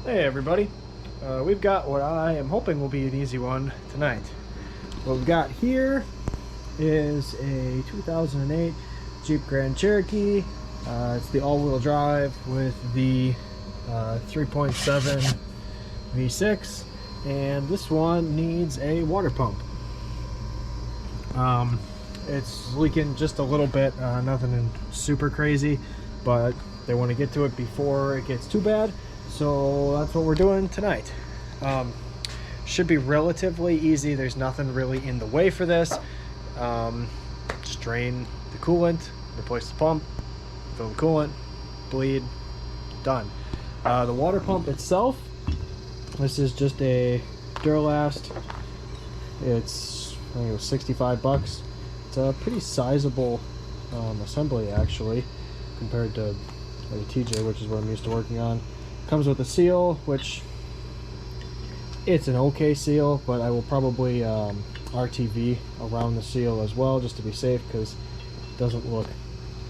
Hey everybody, we've got what I am hoping will be an easy one tonight. What we've got here is a 2008 Jeep Grand Cherokee. It's the all-wheel drive with the 3.7 V6, and this one needs a water pump. It's leaking just a little bit, nothing super crazy, but they want to get to it before it gets too bad. So that's what we're doing tonight. Should be relatively easy. There's nothing really in the way for this. Just drain the coolant, replace the pump, fill the coolant, bleed, done. The water pump itself, this is just a Duralast. It's, I think it was 65 bucks. It's a pretty sizable assembly actually, compared to like a TJ, which is what I'm used to working on. Comes with a seal, which it's an okay seal, but I will probably RTV around the seal as well, just to be safe, because it doesn't look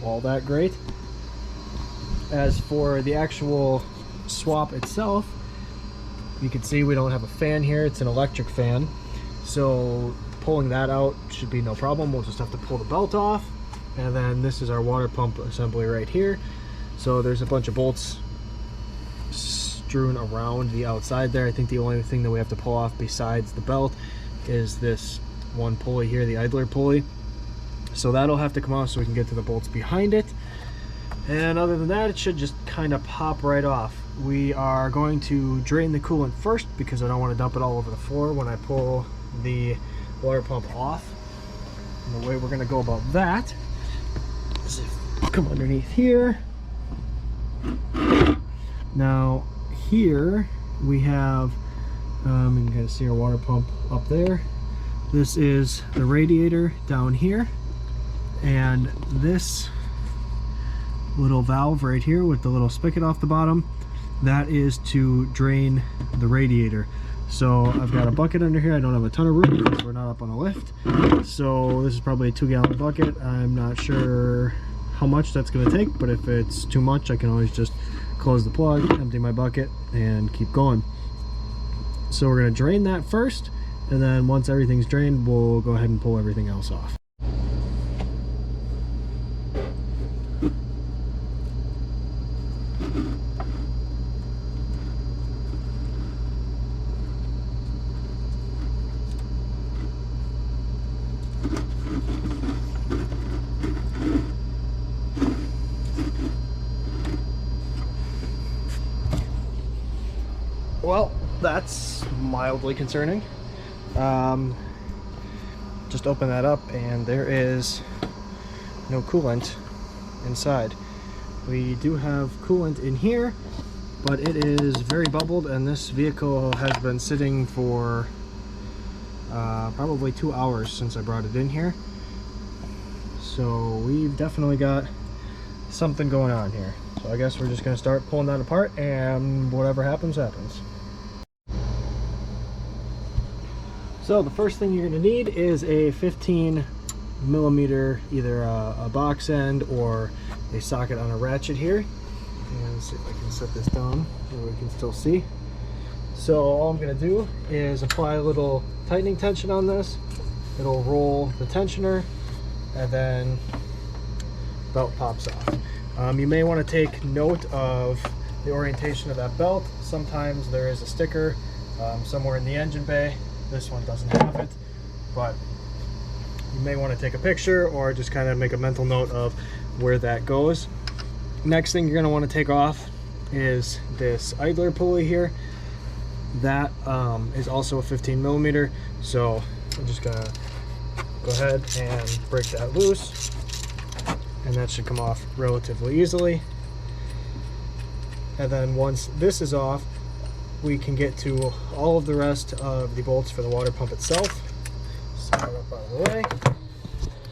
all that great. As for the actual swap itself, you can see we don't have a fan here. It's an electric fan, so pulling that out should be no problem. We'll just have to pull the belt off, and then this is our water pump assembly right here. So there's a bunch of bolts strewn around the outside there. I think the only thing that we have to pull off besides the belt is this one pulley here, the idler pulley. So that'll have to come off so we can get to the bolts behind it. And other than that, it should just kind of pop right off. We are going to drain the coolant first because I don't want to dump it all over the floor when I pull the water pump off. And the way we're going to go about that is come underneath here. Now here we have, you can kind of see our water pump up there. This is the radiator down here, and this little valve right here with the little spigot off the bottom, that is to drain the radiator. So I've got a bucket under here. I don't have a ton of room because we're not up on a lift, so this is probably a 2-gallon bucket. I'm not sure how much that's going to take, but if it's too much, I can always just close the plug, empty my bucket, and keep going. So we're going to drain that first, and then once everything's drained, we'll go ahead and pull everything else off. Well, that's mildly concerning. Just open that up and there is no coolant inside. We do have coolant in here, but it is very bubbled, and this vehicle has been sitting for probably 2 hours since I brought it in here. So we've definitely got something going on here. So I guess we're just going to start pulling that apart, and whatever happens, happens. So the first thing you're going to need is a 15mm, either a box end or a socket on a ratchet here. And see if I can set this down so we can still see. So all I'm going to do is apply a little tightening tension on this. It'll roll the tensioner, and then belt pops off. You may want to take note of the orientation of that belt. Sometimes there is a sticker somewhere in the engine bay. This one doesn't have it, but you may want to take a picture or just kind of make a mental note of where that goes. Next thing you're going to want to take off is this idler pulley here. That is also a 15mm, so I'm just going to go ahead and break that loose, and that should come off relatively easily. And then once this is off, we can get to all of the rest of the bolts for the water pump itself. Set that up out of the way.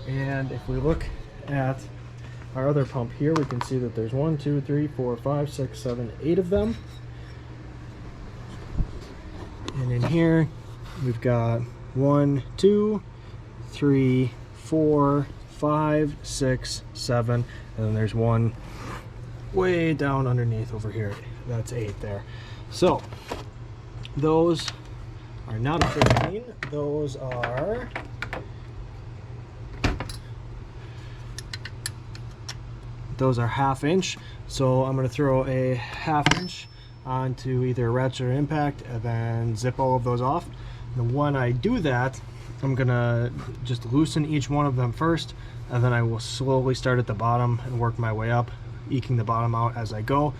And if we look at our other pump here, we can see that there's 1, 2, 3, 4, 5, 6, 7, 8 of them. And in here, we've got 1, 2, 3, 4, 5, 6, 7, and then there's one way down underneath over here. That's 8 there. So those are not a 15. Those are ½ inch. So I'm going to throw a ½ inch onto either a ratchet or impact and then zip all of those off. And when I do that, I'm going to just loosen each one of them first, and then I will slowly start at the bottom and work my way up, eking the bottom out as I go.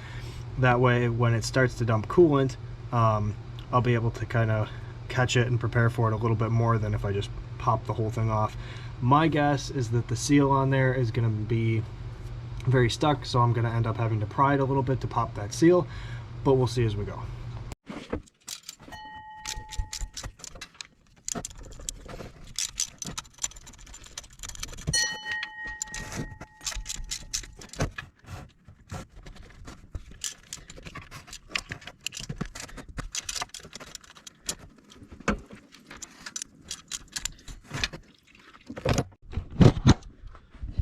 That way when it starts to dump coolant, I'll be able to kind of catch it and prepare for it a little bit more than if I just pop the whole thing off. My guess is that the seal on there is going to be very stuck, so I'm going to end up having to pry it a little bit to pop that seal, but we'll see as we go.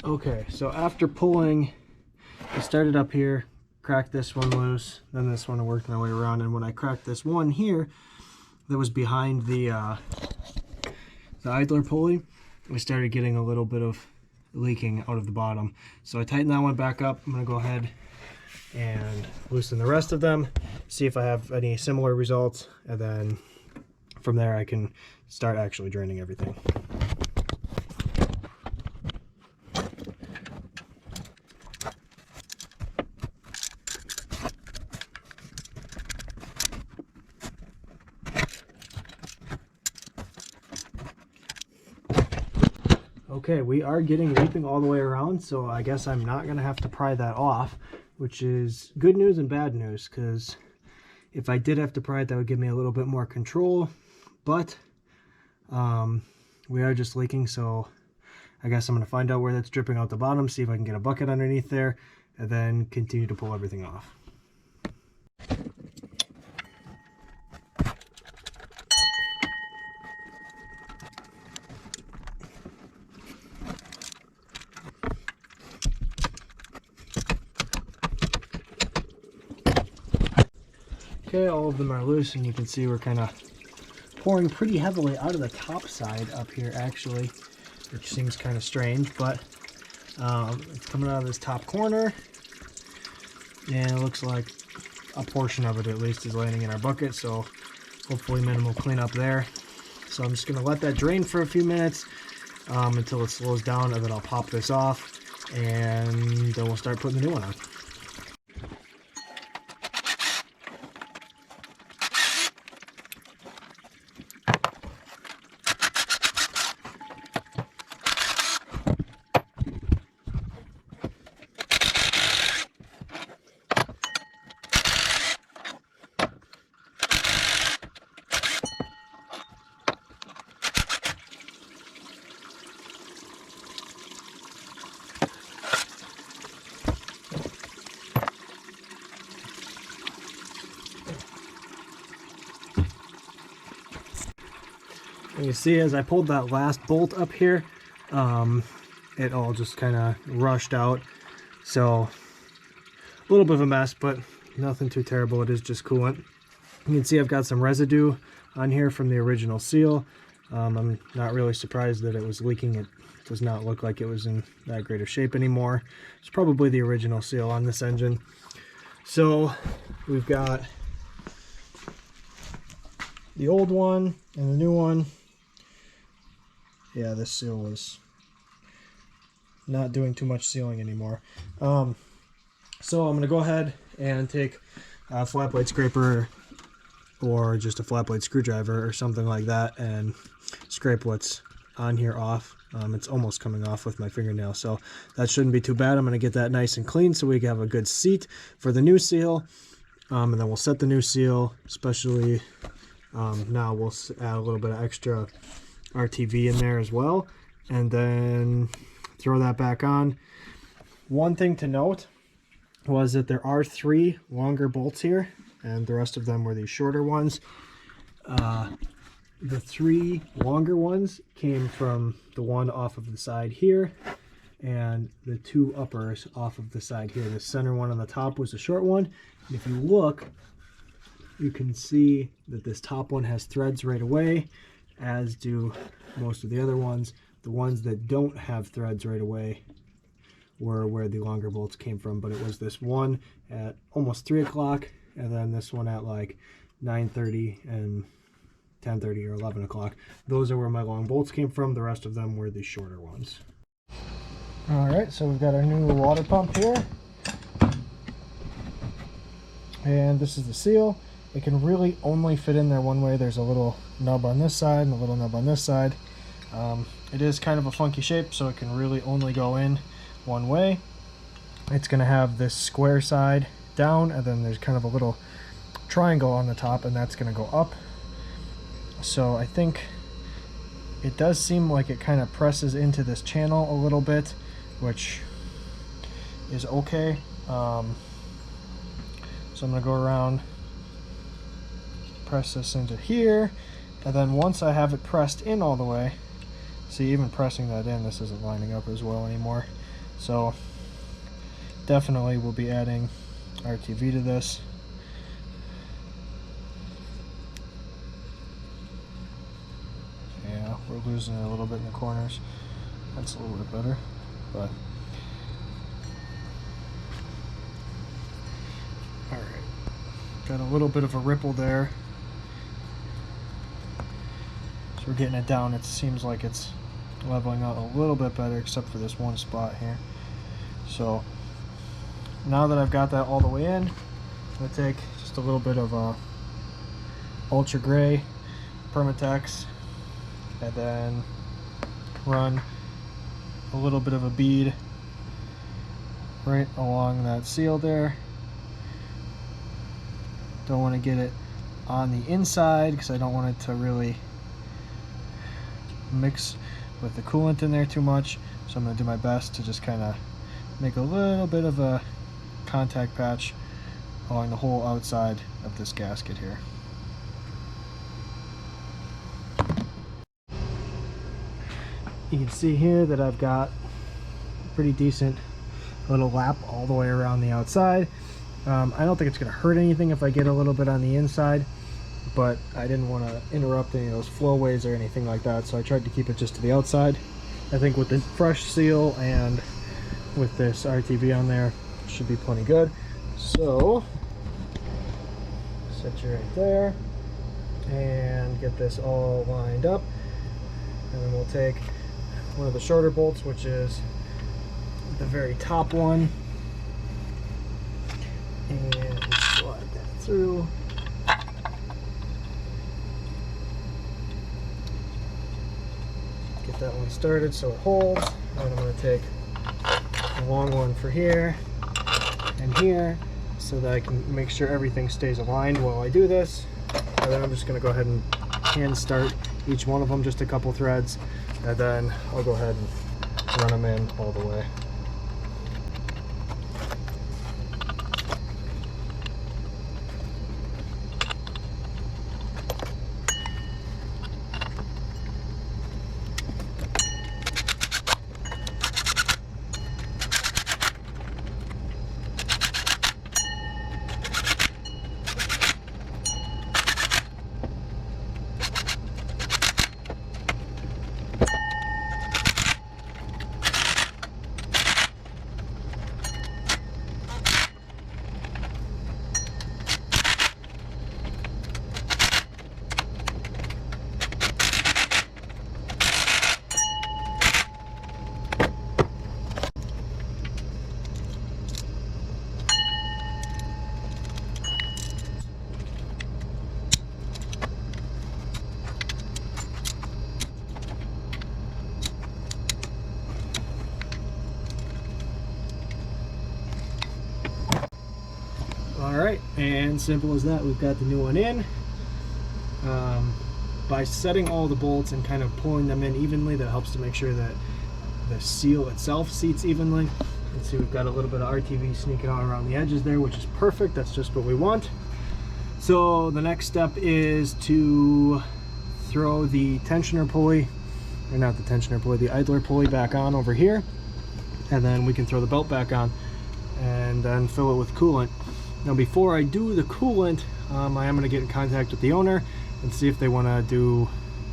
Okay, so after pulling, I started up here, cracked this one loose, then this one, I worked my way around, and when I cracked this one here that was behind the idler pulley, I started getting a little bit of leaking out of the bottom. So I tightened that one back up. I'm going to go ahead and loosen the rest of them, see if I have any similar results, and then from there I can start actually draining everything. Okay, we are getting leaping all the way around, so I guess I'm not going to have to pry that off, which is good news and bad news, because if I did have to pry it, that would give me a little bit more control, but we are just leaking, so I guess I'm going to find out where that's dripping out the bottom, see if I can get a bucket underneath there, and then continue to pull everything off. Okay, all of them are loose, and you can see we're kind of pouring pretty heavily out of the top side up here, actually, which seems kind of strange, but it's coming out of this top corner, and it looks like a portion of it at least is landing in our bucket, so hopefully minimal cleanup there. So I'm just going to let that drain for a few minutes until it slows down, and then I'll pop this off, and then we'll start putting the new one on. And you see, as I pulled that last bolt up here, it all just kind of rushed out. So a little bit of a mess, but nothing too terrible. It is just coolant. You can see I've got some residue on here from the original seal. I'm not really surprised that it was leaking. It does not look like it was in that great of shape anymore. It's probably the original seal on this engine. So we've got the old one and the new one. Yeah, this seal was not doing too much sealing anymore. So I'm going to go ahead and take a flat blade scraper or just a flat blade screwdriver or something like that and scrape what's on here off. It's almost coming off with my fingernail, so that shouldn't be too bad. I'm going to get that nice and clean so we can have a good seat for the new seal, and then we'll set the new seal, especially now we'll add a little bit of extra RTV in there as well, and then throw that back on. One thing to note was that there are 3 longer bolts here, and the rest of them were these shorter ones. The 3 longer ones came from the one off of the side here, and the two uppers off of the side here. The center one on the top was the short one. And if you look, you can see that this top one has threads right away, as do most of the other ones. The ones that don't have threads right away were where the longer bolts came from, but it was this one at almost 3 o'clock, and then this one at like 9:30 and 10:30 or 11 o'clock. Those are where my long bolts came from. The rest of them were the shorter ones. All right, so we've got our new water pump here, and this is the seal. It can really only fit in there one way. There's a little nub on this side and a little nub on this side. It is kind of a funky shape, so it can really only go in one way. It's going to have this square side down, and then there's kind of a little triangle on the top, and that's going to go up. So I think it does seem like it kind of presses into this channel a little bit, which is okay. So I'm going to go around, press this into here, and then once I have it pressed in all the way, see, even pressing that in, this isn't lining up as well anymore. So definitely we'll be adding RTV to this. Yeah, we're losing it a little bit in the corners. That's a little bit better, but all right. Got a little bit of a ripple there. So we're getting it down. It seems like it's leveling out a little bit better, except for this one spot here. So now that I've got that all the way in, I'm going to take just a little bit of ultra gray Permatex, and then run a little bit of a bead right along that seal there. Don't want to get it on the inside because I don't want it to really mix with the coolant in there too much. So I'm going to do my best to just kind of make a little bit of a contact patch along the whole outside of this gasket here. You can see here that I've got a pretty decent little lap all the way around the outside. I don't think it's going to hurt anything if I get a little bit on the inside, but I didn't want to interrupt any of those flowways or anything like that, so I tried to keep it just to the outside. I think with the fresh seal and with this RTV on there, should be plenty good. So set you right there and get this all lined up, and then we'll take one of the shorter bolts, which is the very top one, and slide that through. Get that one started so it holds. And I'm going to take a long one for here and here so that I can make sure everything stays aligned while I do this. And then I'm just going to go ahead and hand start each one of them, just a couple threads, and then I'll go ahead and run them in all the way. Alright, and simple as that, we've got the new one in. By setting all the bolts and kind of pulling them in evenly, that helps to make sure that the seal itself seats evenly. You can see we've got a little bit of RTV sneaking out around the edges there, which is perfect. That's just what we want. So the next step is to throw the tensioner pulley, or not the tensioner pulley, the idler pulley back on over here. and then we can throw the belt back on and then fill it with coolant. Now before I do the coolant, I am going to get in contact with the owner and see if they want to do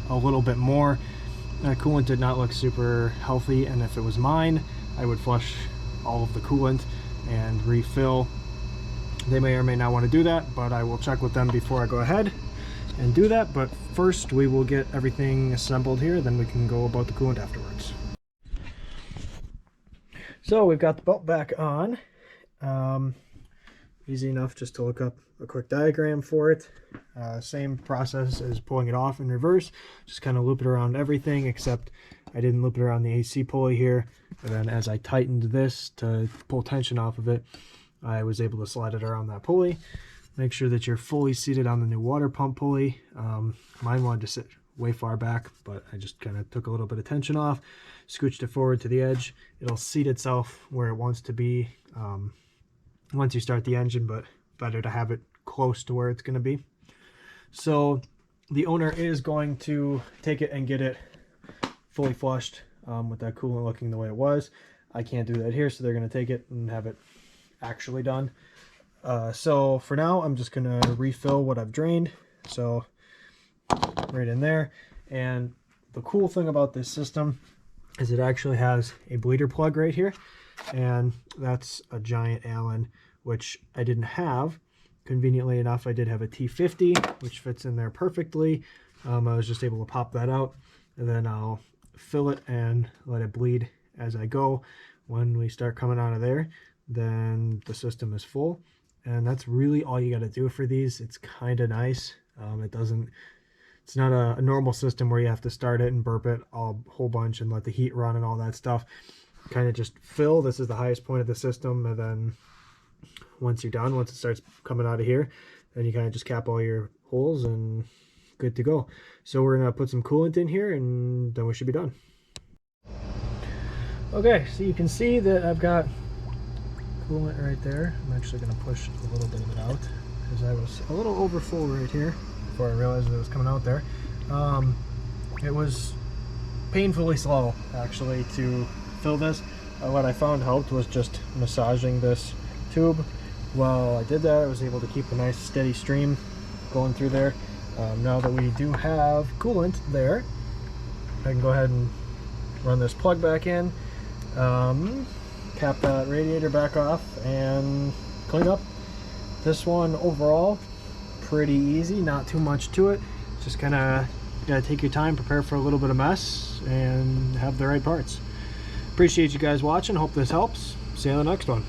a little bit more. Coolant did not look super healthy, and if it was mine, I would flush all of the coolant and refill. They may or may not want to do that, but I will check with them before I go ahead and do that. But first we will get everything assembled here, then we can go about the coolant afterwards. So we've got the belt back on. Easy enough just to look up a quick diagram for it. Same process as pulling it off in reverse. Just kind of loop it around everything, except I didn't loop it around the AC pulley here. And then as I tightened this to pull tension off of it, I was able to slide it around that pulley. Make sure that you're fully seated on the new water pump pulley. Mine wanted to sit way far back, but I just kind of took a little bit of tension off, scooched it forward to the edge. It'll seat itself where it wants to be once you start the engine, but better to have it close to where it's going to be. So the owner is going to take it and get it fully flushed with that coolant looking the way it was. I can't do that here, so they're going to take it and have it actually done. So for now, I'm just going to refill what I've drained. So right in there. And the cool thing about this system is it actually has a bleeder plug right here, and that's a giant Allen, which I didn't have. Conveniently enough, I did have a T50, which fits in there perfectly. I was just able to pop that out, and then I'll fill it and let it bleed as I go. When we start coming out of there, then the system is full, and that's really all you got to do for these. It's kind of nice. It's not a normal system where you have to start it and burp it a whole bunch and let the heat run and all that stuff. Kind of just fill. This is the highest point of the system, and then once you're done, once it starts coming out of here, then you kind of just cap all your holes and good to go. So we're gonna put some coolant in here, and then we should be done. Okay, so you can see that I've got coolant right there. I'm actually gonna push a little bit of it out because I was a little over full right here before I realized it was coming out there. It was painfully slow actually to fill this. What I found helped was just massaging this tube. While I did that, I was able to keep a nice steady stream going through there. Now that we do have coolant there, I can go ahead and run this plug back in, cap that radiator back off, and clean up. This one overall, pretty easy, not too much to it. Just kind of gotta take your time, prepare for a little bit of mess, and have the right parts. Appreciate you guys watching. Hope this helps. See you on the next one.